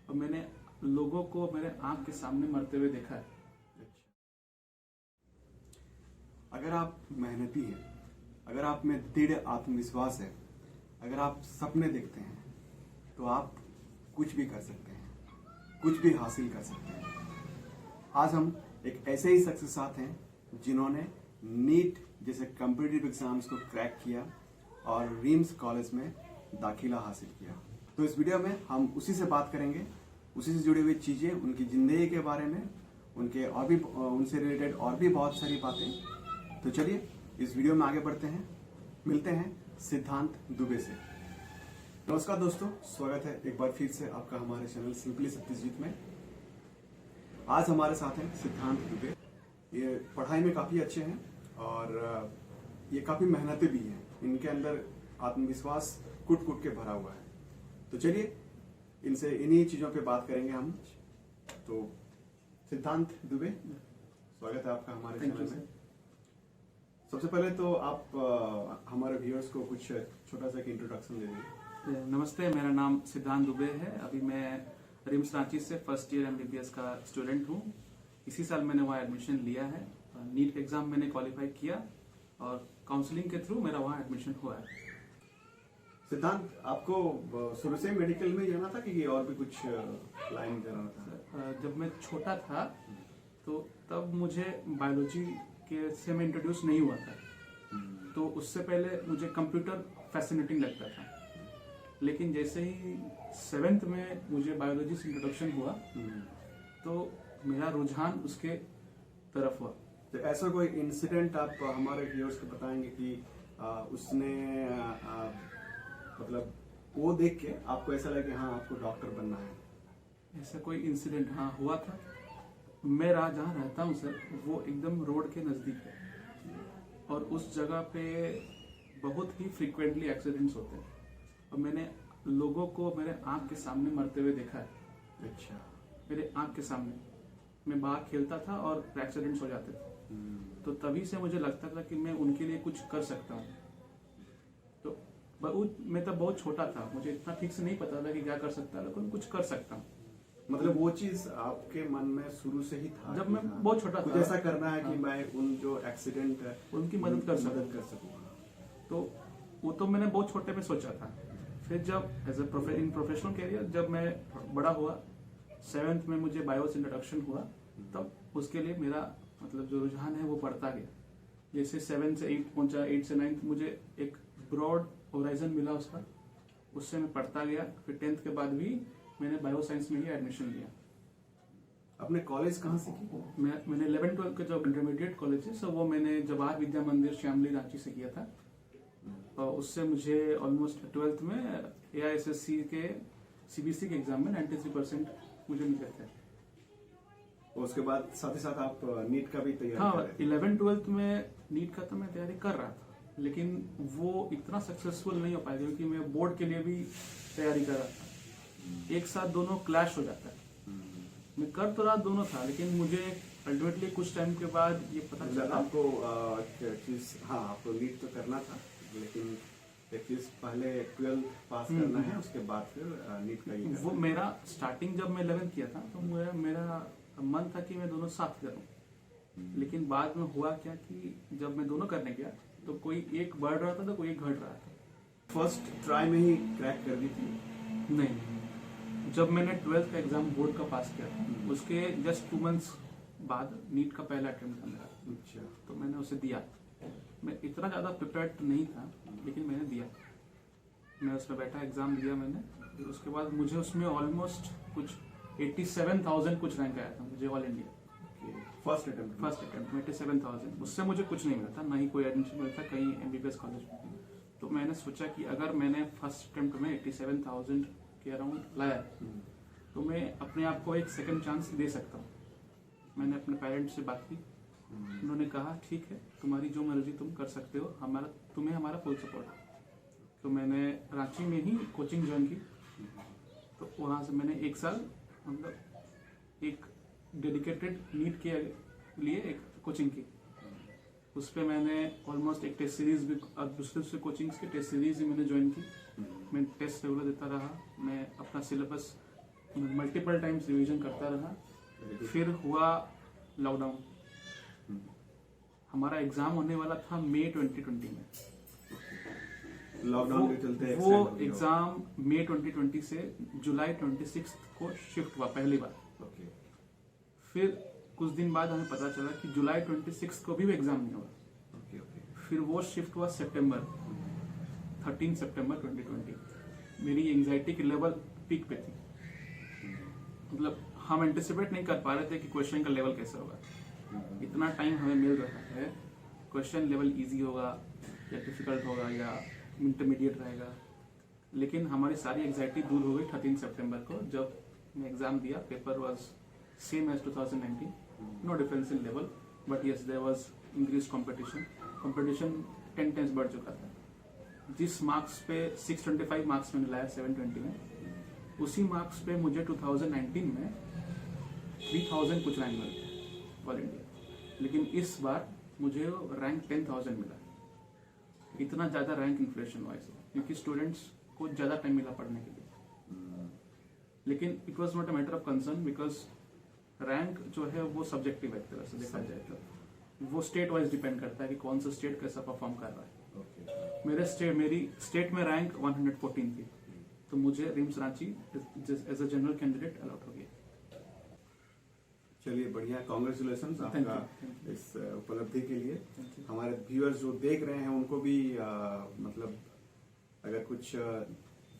और मैंने लोगों को मेरे आंख के सामने मरते हुए देखा है। अगर आप मेहनती हैं, अगर आप में दृढ़ आत्मविश्वास है, अगर आप सपने देखते हैं, तो आप कुछ भी कर सकते हैं, कुछ भी हासिल कर सकते हैं। आज हम एक ऐसे ही शख्स के साथ हैं जिन्होंने नीट जैसे कॉम्पिटिटिव एग्जाम्स को क्रैक किया और रिम्स कॉलेज में दाखिला हासिल किया। तो इस वीडियो में हम उसी से बात करेंगे, उसी से जुड़ी हुई चीजें, उनकी जिंदगी के बारे में, उनके और भी उनसे रिलेटेड और भी बहुत सारी बातें। तो चलिए इस वीडियो में आगे बढ़ते हैं, मिलते हैं सिद्धांत दुबे से। नमस्कार दोस्तों, स्वागत है एक बार फिर से आपका हमारे चैनल सिंपली सत्यजीत में। आज हमारे साथ हैं सिद्धांत दुबे। ये पढ़ाई में काफी अच्छे हैं और ये काफी मेहनती भी हैं। इनके अंदर आत्मविश्वास कुट कुट के भरा हुआ है। तो चलिए इनसे इन्हीं चीजों पे बात करेंगे हम। तो सिद्धांत दुबे, स्वागत है आपका हमारे चैनल में। सबसे पहले तो आप हमारे व्यूअर्स को कुछ छोटा सा इंट्रोडक्शन दे दीजिए। नमस्ते, मेरा नाम सिद्धांत दुबे है। अभी मैं रिम्स रांची से फर्स्ट ईयर MBBS का स्टूडेंट हूँ। इसी साल मैंने वहाँ एडमिशन लिया है। नीट एग्जाम मैंने क्वालिफाई किया और काउंसलिंग के थ्रू मेरा वहाँ एडमिशन हुआ है। सिद्धांत, आपको शुरू से मेडिकल में जाना था कि और भी कुछ लाइन जाना था? जब मैं छोटा था तो तब मुझे बायोलॉजी के से मैं इंट्रोड्यूस नहीं हुआ था। तो उससे पहले मुझे कंप्यूटर फैसिनेटिंग लगता था, लेकिन जैसे ही 7th में मुझे बायोलॉजी से इंट्रोडक्शन हुआ तो मेरा रुझान उसके तरफ हुआ। तो ऐसा कोई इंसिडेंट आप हमारे व्यूअर्स को बताएंगे कि उसने मतलब वो देख के आपको ऐसा लगे कि हाँ आपको डॉक्टर बनना है? ऐसा कोई इंसिडेंट हाँ हुआ था। मैं जहाँ रहता हूँ सर, वो एकदम रोड के नज़दीक है और उस जगह पे बहुत ही फ्रीक्वेंटली एक्सीडेंट्स होते हैं और मैंने लोगों को मेरे आंख के सामने मरते हुए देखा है। अच्छा। मेरे आंख के सामने मैं बाहर खेलता था और एक्सीडेंट्स हो जाते थे। तो तभी से मुझे लगता था कि मैं उनके लिए कुछ कर सकता हूँ। तो मैं तब बहुत छोटा था, मुझे इतना ठीक से नहीं पता था कि क्या कर सकता है, लेकिन कुछ कर सकता हूँ। मतलब वो चीज आपके मन में शुरू से ही था? जब मैं बहुत छोटा था, कुछ ऐसा करना है कि मैं उन जो एक्सीडेंट है उनकी मदद कर सकूँ। तो वो तो मैंने बहुत छोटे में सोचा था। फिर जब एज ए प्रोफेशनल कैरियर जब मैं बड़ा हुआ, 7th में मुझे बायो से इंट्रोडक्शन हुआ, तब उसके लिए मेरा मतलब जो रुझान है वो बढ़ता गया। जैसे 7 से 8 पहुंचा, 8 से 9 मुझे एक ब्रॉड होराइजन मिला उसका, उससे मैं पढ़ता गया। फिर 10th के बाद भी मैंने बायो साइंस में ही एडमिशन लिया। अपने कॉलेज कहाँ से की? मैंने 11-12 का जो इंटरमीडिएट कॉलेज है सो वो मैंने जवाहर विद्या मंदिर श्यामली रांची से किया था। और उससे मुझे ऑलमोस्ट 12th में AISSC के CBSE के एग्जाम में 93% मुझे मिले थे। उसके बाद साथ ही साथ आप नीट का भी तैयारी हाँ, कर रहे थे? 11-12 में नीट का तो मैं तैयारी कर रहा था, लेकिन वो इतना सक्सेसफुल नहीं हो पाया क्योंकि मैं बोर्ड के लिए भी तैयारी कर रहा था। एक साथ दोनों क्लैश हो जाता है। मैं कर तो रहा दोनों था, लेकिन मुझे अल्टीमेटली कुछ टाइम के बाद ये पता चला आपको चीज, हाँ आपको नीट तो करना था, लेकिन एक चीज पहले 12th पास करना है, उसके बाद फिर नीट का ही वो मेरा स्टार्टिंग जब मैं 11th किया था तो मेरा मन था कि मैं दोनों साथ करूं। लेकिन बाद में हुआ क्या कि जब मैं दोनों करने गया तो कोई एक बढ़ रहा था तो कोई एक घट रहा था। फर्स्ट ट्राई में ही क्रैक कर दी थी? नहीं, जब मैंने 12th का एग्जाम बोर्ड का पास किया था उसके जस्ट 2 months बाद नीट का पहला अटेम्प्ट था मेरा। अच्छा। तो मैंने उसे दिया। मैं इतना ज्यादा प्रिपेयर्ड नहीं था, लेकिन मैंने दिया। मैं उसमें बैठा, एग्जाम दिया मैंने। फिर उसके बाद मुझे उसमें ऑलमोस्ट कुछ 87,000 कुछ रैंक आया था मुझे ऑल इंडिया। फर्स्ट अटेम्प्ट में 87,000। उससे मुझे कुछ नहीं मिला था, ना ही कोई एडमिशन मिला था कहीं MBBS कॉलेज में। तो मैंने सोचा कि अगर मैंने फर्स्ट अटेम्प्ट में 87,000 के अराउंड लाया तो मैं अपने आप को एक सेकंड चांस दे सकता हूँ। मैंने अपने पेरेंट्स से बात की। उन्होंने कहा ठीक है, तुम्हारी जो मर्जी तुम कर सकते हो, तुम्हें हमारा फुल सपोर्ट है। तो मैंने रांची में ही कोचिंग ज्वाइन की। तो वहाँ से मैंने 1 साल मतलब एक डेडिकेटेड नीट के लिए एक कोचिंग की। उस पर मैंने ऑलमोस्ट एक टेस्ट सीरीज भी, दूसरे कोचिंग्स की टेस्ट सीरीज भी मैंने ज्वाइन की। मैं टेस्ट रेगुलर देता रहा। मैं अपना सिलेबस मल्टीपल टाइम्स रिवीजन करता रहा। फिर हुआ लॉकडाउन। हमारा एग्जाम होने वाला था मई 2020 में। लॉकडाउन के चलते वो extend हो गया। एग्जाम मई 2020 से जुलाई 26 को शिफ्ट हुआ पहली बार। ओके। फिर कुछ दिन बाद हमें पता चला कि जुलाई 26 को भी वो एग्जाम नहीं हुआ। Okay okay. फिर वो शिफ्ट हुआ सितंबर 13 सितंबर 2020। मेरी एंजाइटी की लेवल पीक पे थी। मतलब हम एंटिसिपेट नहीं कर पा रहे थे कि क्वेश्चन का लेवल कैसे होगा। इतना टाइम हमें मिल रहा है, क्वेश्चन लेवल इजी होगा या डिफिकल्ट होगा या इंटरमीडिएट रहेगा, लेकिन हमारी सारी एंजाइटी दूर हो गई 13 सितंबर को जब मैं एग्जाम दिया। Paper was same as 2019, no difference in level, but yes there was increase competition 10 times बढ़ चुका था। जिस मार्क्स पे 625 मार्क्स मैंने लाया 720 में, उसी मार्क्स पे मुझे 2019 में 3000 कुछ रैंक मिले ऑल इंडिया, लेकिन इस बार मुझे रैंक 10,000 मिला। इतना ज्यादा रैंक इन्फ्लेशन वाइज, क्योंकि स्टूडेंट्स को ज्यादा टाइम मिला पढ़ने के लिए। लेकिन it was not a matter of concern, because rank जो है वो सब्जेक्टिव है एक तरह से देखा जाए तो। वो स्टेट वाइज डिपेंड करता है कि कौन सा स्टेट कैसा परफॉर्म कर रहा है। मेरी स्टेट में रैंक 114 थी, तो मुझे RIMS Ranchi as a general candidate allot हो गया। चलिए बढ़िया, कांग्रेचुलेशन Thank आपका you, thank you. इस उपलब्धि के लिए। Thank you. हमारे व्यूअर्स जो देख रहे हैं उनको भी मतलब अगर कुछ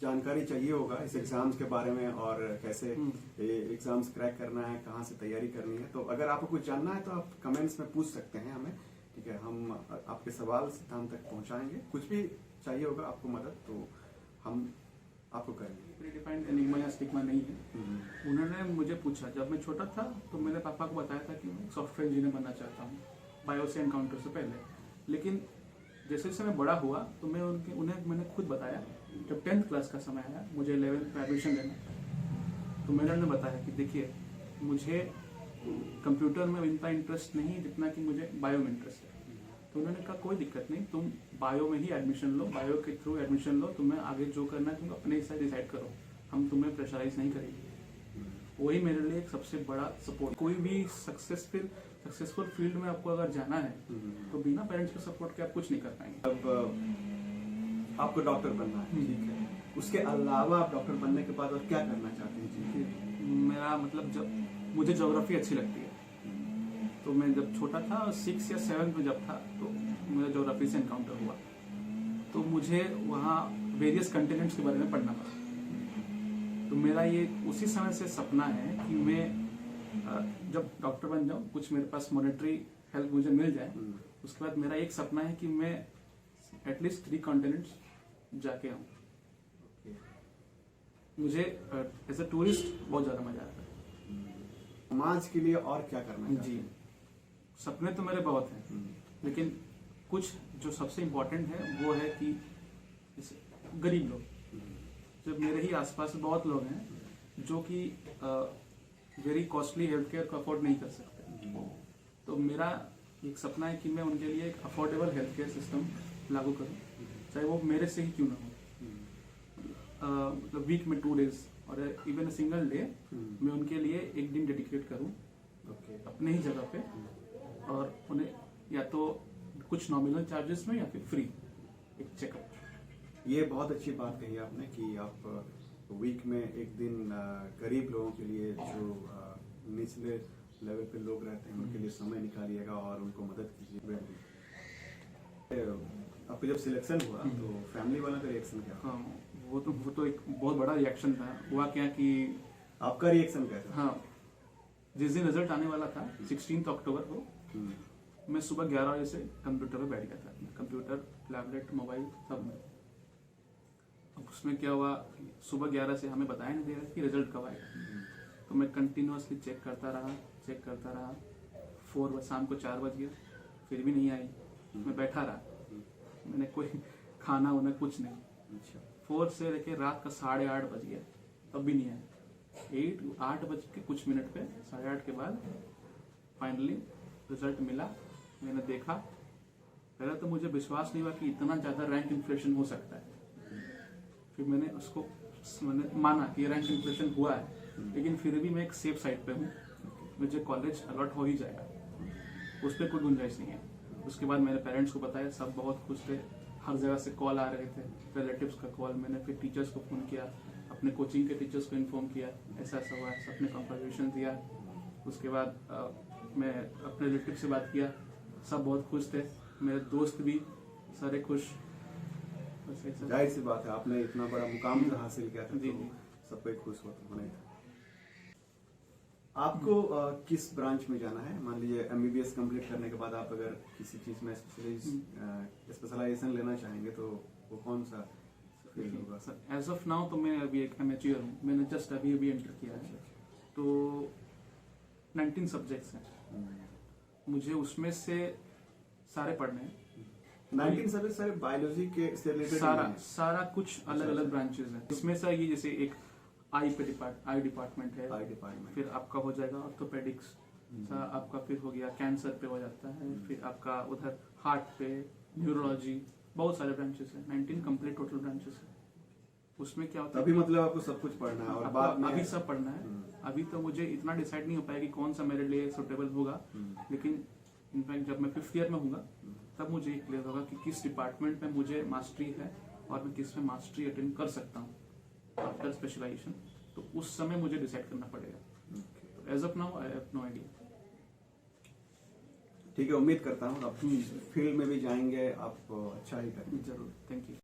जानकारी चाहिए होगा इस एग्जाम्स के बारे में और कैसे ये एग्जाम्स क्रैक करना है, कहाँ से तैयारी करनी है, तो अगर आपको कुछ जानना है तो आप कमेंट्स में पूछ सकते हैं हमें, ठीक है। हम आपके सवाल सिद्धांत तक पहुंचाएंगे। कुछ भी चाहिए होगा आपको मदद तो हम आपको करेंगे। प्रीडिफाइंड एनिग्मा या स्टिग्मा नहीं है। उन्होंने मुझे पूछा, जब मैं छोटा था तो मेरे पापा को बताया था कि मैं सॉफ्टवेयर इंजीनियर बनना चाहता हूँ, बायो से एनकाउंटर से पहले। लेकिन जैसे जैसे मैं बड़ा हुआ तो मैं उन्हें मैंने खुद बताया। जब 10th क्लास का समय आया, मुझे 11th में एडमिशन लेना, तो मैंने उन्हें बताया कि देखिए मुझे कंप्यूटर में इतना इंटरेस्ट नहीं जितना कि मुझे बायो में इंटरेस्ट है। तो उन्होंने कहा कोई दिक्कत नहीं, तुम बायो में ही एडमिशन लो, बायो के थ्रू एडमिशन लो, तुम्हें आगे जो करना है तुम अपने हिसाब से डिसाइड करो, हम तुम्हें प्रेशराइज नहीं करेंगे। वही मेरे लिए एक सबसे बड़ा सपोर्ट। कोई भी सक्सेसफुल फील्ड में आपको अगर जाना है तो बिना पेरेंट्स के सपोर्ट के आप कुछ नहीं कर पाएंगे। अब आपको डॉक्टर बनना है, ठीक है, उसके अलावा आप डॉक्टर बनने के बाद और क्या करना चाहते हैं? मेरा मतलब, जब मुझे ज्योग्राफी अच्छी लगती है, तो मैं जब छोटा था 6 या 7 में जब था तो मेरा ज्योग्राफी से एनकाउंटर हुआ, तो मुझे वहाँ वेरियस कंटिनेंट्स के बारे में पढ़ना पड़ा। तो मेरा ये उसी समय से सपना है कि मैं जब डॉक्टर बन जाऊँ, कुछ मेरे पास मॉनेटरी हेल्प मुझे मिल जाए, उसके बाद मेरा एक सपना है कि मैं एटलीस्ट 3 कॉन्टिनेंट्स जाके आऊँ। मुझे एज अ टूरिस्ट बहुत ज्यादा मजा आता है। समाज के लिए और क्या करना चाहते जी, हैं? सपने तो मेरे बहुत हैं, लेकिन कुछ जो सबसे इम्पोर्टेंट है वो है कि जैसे गरीब लोग, जब मेरे ही आसपास बहुत लोग हैं जो कि वेरी कॉस्टली हेल्थ केयर को अफोर्ड नहीं कर सकते, तो मेरा एक सपना है कि मैं उनके लिए एक अफोर्डेबल हेल्थ केयर सिस्टम लागू करूं, चाहे वो मेरे से ही क्यों ना हो। मतलब वीक में 2 डेज और इवन सिंगल डे मैं उनके लिए एक दिन डेडिकेट करूं अपने ही जगह पे, और उन्हें या तो कुछ नॉमिनल चार्जेस में या फिर फ्री एक चेकअप। ये बहुत अच्छी बात कही आपने कि आप वीक में एक दिन गरीब लोगों के लिए, जो निचले लेवल पे लोग रहते हैं, उनके लिए समय निकालिएगा और उनको मदद कीजिए। आपको जब सिलेक्शन हुआ तो फैमिली वाला का रिएक्शन क्या? हाँ, वो तो एक बहुत बड़ा रिएक्शन था। हुआ क्या कि आपका रिएक्शन कैसा? हाँ, जिस दिन रिजल्ट आने वाला था 16 अक्टूबर को, मैं सुबह 11 बजे से कंप्यूटर पे बैठ गया था। कंप्यूटर, टैबलेट, मोबाइल सब में। अब उसमें क्या हुआ, सुबह 11 से हमें बताया नहीं दे रहा कि रिजल्ट कब आएगा, तो मैं कंटिन्यूअसली चेक करता रहा। 4 शाम को 4 बज गया, फिर भी नहीं आई। मैं बैठा रहा, मैंने कोई खाना वाना कुछ नहीं। 4 से लेके रात का 8:30 बज गया, तब भी नहीं आया। 8 बज के कुछ मिनट पे 8:30 के बाद फाइनली रिजल्ट मिला। मैंने देखा, पहले तो मुझे विश्वास नहीं हुआ कि इतना ज्यादा रैंक इन्फ्लेशन हो सकता है। फिर मैंने माना कि रैंक इन्फ्लेशन हुआ है। लेकिन फिर भी मैं एक सेफ साइड पे हूँ, मुझे कॉलेज अलॉट हो ही जाएगा, उस पर कोई गुंजाइश नहीं है। उसके बाद मेरे पेरेंट्स को बताया, सब बहुत खुश थे, हर जगह से कॉल आ रहे थे, रिलेटिव्स का कॉल, मैंने फिर टीचर्स को फ़ोन किया, अपने कोचिंग के टीचर्स को इन्फॉर्म किया ऐसा ऐसा हुआ है, सबने कंफर्मेशन दिया। उसके बाद मैं अपने रिलेटिव से बात किया, सब बहुत खुश थे, मेरे दोस्त भी सारे खुश। बस ऐसा। जाहिर सी बात है, आपने इतना बड़ा मुकाम जो हासिल किया था जी, तो जी। सबको एक खुश होना ही था। आपको किस ब्रांच में जाना है? मान लीजिए एमबीबीएस कंप्लीट करने के बाद आप अगर किसी चीज में स्पेशलाइजेशन लेना चाहेंगे तो वो कौन सा फील्ड होगा? सर एज ऑफ नाउ तो मैं अभी एक एमेच्योर हूँ, मैंने जस्ट अभी एंटर किया है, तो 19 सब्जेक्ट्स हैं, मुझे उसमें से सारे पढ़ने हैं। 19 सब्जेक्ट सारे बायोलॉजी के से रिलेटेड सारा कुछ अलग अलग ब्रांचेस हैं। इसमें से ये जैसे एक आई डिपार्टमेंट है, आई डिपार्टमेंट, फिर आपका हो जाएगा ऑर्थोपेडिक्स, आपका फिर हो गया कैंसर पे हो जाता है, फिर आपका उधर हार्ट पे, न्यूरोलॉजी, बहुत सारे ब्रांचेस हैं, 19 कंप्लीट टोटल ब्रांचेस हैं। उसमें क्या होता है, अभी मतलब आपको सब कुछ पढ़ना है और बाद में अभी सब पढ़ना है। अभी तो मुझे इतना डिसाइड नहीं हो पाया कि कौन सा मेरे लिए सुटेबल होगा, लेकिन इनफैक्ट जब मैं 5th ईयर में होऊंगा तब मुझे ये क्लियर होगा कि किस डिपार्टमेंट में मुझे मास्टरी है और मैं किस में मास्टरी अटेंड कर सकता हूँ आफ्टर स्पेशलाइजेशन, तो उस समय मुझे डिसाइड करना पड़ेगा। तो as of now I have no idea. ठीक है, उम्मीद करता हूँ आप फील्ड में भी जाएंगे, आप अच्छा ही करेंगे। जरूर, थैंक यू।